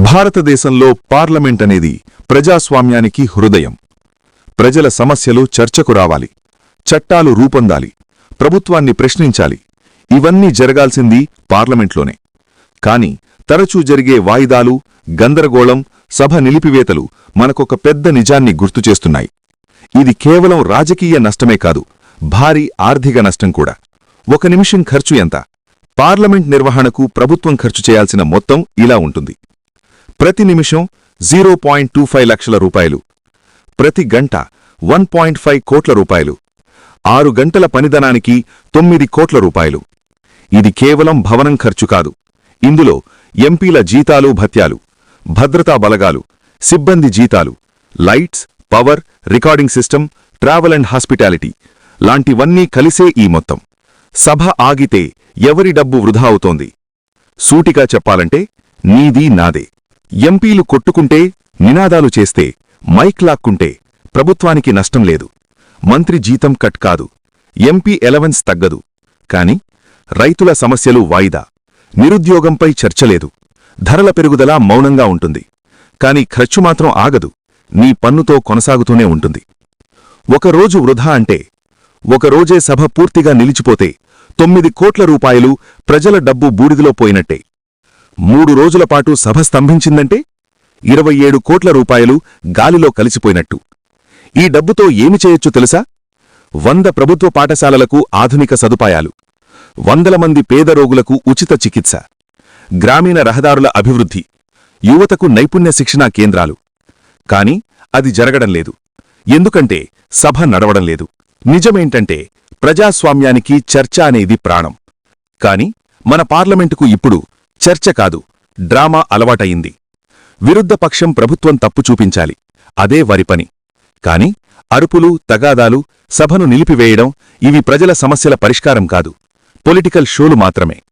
భారతదేశంలో పార్లమెంట్ అనేది ప్రజాస్వామ్యానికి హృదయం. ప్రజల సమస్యలు చర్చకు రావాలి, చట్టాలు రూపొందాలి, ప్రభుత్వాన్ని ప్రశ్నించాలి. ఇవన్నీ జరగాల్సింది పార్లమెంట్లోనే. కాని తరచూ జరిగే వాయిదాలు, గందరగోళం, సభ నిలిపివేతలు మనకొక పెద్ద నిజాన్ని గుర్తుచేస్తున్నాయి. ఇది కేవలం రాజకీయ నష్టమే కాదు, భారీ ఆర్థిక నష్టం కూడా. 1 నిమిషం ఖర్చు ఎంత? పార్లమెంట్ నిర్వహణకు ప్రభుత్వం ఖర్చు చేయాల్సిన మొత్తం ఇలా ఉంటుంది. ప్రతి నిమిషం 0.25 లక్షల రూపాయలు, ప్రతి గంట 1.5 కోట్ల రూపాయలు, 6 గంటల పనిదనానికి 9 కోట్ల రూపాయలు. ఇది కేవలం భవనం ఖర్చు కాదు. ఇందులో ఎంపీల జీతాలు, భత్యాలు, భద్రతా బలగాలు, సిబ్బంది జీతాలు, lights, power, recording system, travel and hospitality లాంటివన్నీ కలిసే ఈ మొత్తం. సభ ఆగితే ఎవరి డబ్బు వృధా అవుతోంది? సూటిగా చెప్పాలంటే నీది నాదే. ఎంపీలు కొట్టుకుంటే, నినాదాలు చేస్తే, మైక్ లాక్కుంటే ప్రభుత్వానికి నష్టం లేదు. మంత్రి జీతం కట్ కాదు, ఎంపీ ఎలవెన్స్ తగ్గదు. కాని రైతుల సమస్యలు వాయిదా, నిరుద్యోగంపై చర్చలేదు, ధరల పెరుగుదల మౌనంగా ఉంటుంది. కాని ఖర్చు మాత్రం ఆగదు, నీ పన్నుతో కొనసాగుతూనే ఉంటుంది. ఒకరోజు వృధా అంటే, ఒకరోజే సభ పూర్తిగా నిలిచిపోతే 9 కోట్ల రూపాయలు ప్రజల డబ్బు బూడిదలో పోయినట్టే. 3 రోజులపాటు సభ స్తంభించిందంటే 27 కోట్ల రూపాయలు గాలిలో కలిసిపోయినట్టు. ఈ డబ్బుతో ఏమి చేయొచ్చు తెలుసా? 100 ప్రభుత్వ పాఠశాలలకు ఆధునిక సదుపాయాలు, 100 మంది పేద రోగులకు ఉచిత చికిత్స, గ్రామీణ రహదారుల అభివృద్ధి, యువతకు నైపుణ్య శిక్షణా కేంద్రాలు. కాని అది జరగడం లేదు. ఎందుకంటే సభ నడవడం లేదు. నిజమేంటంటే ప్రజాస్వామ్యానికి చర్చ అనేది ప్రాణం. కాని మన పార్లమెంటుకు ఇప్పుడు చర్చ కాదు, డ్రామా అలవాటయింది. విరుద్ధ పక్షం ప్రభుత్వం తప్పు చూపించాలి, అదే వారి పని. కాని అరుపులు, తగాదాలు, సభను నిలిపివేయడం ఇవి ప్రజల సమస్యల పరిష్కారం కాదు, పొలిటికల్ షోలు మాత్రమే.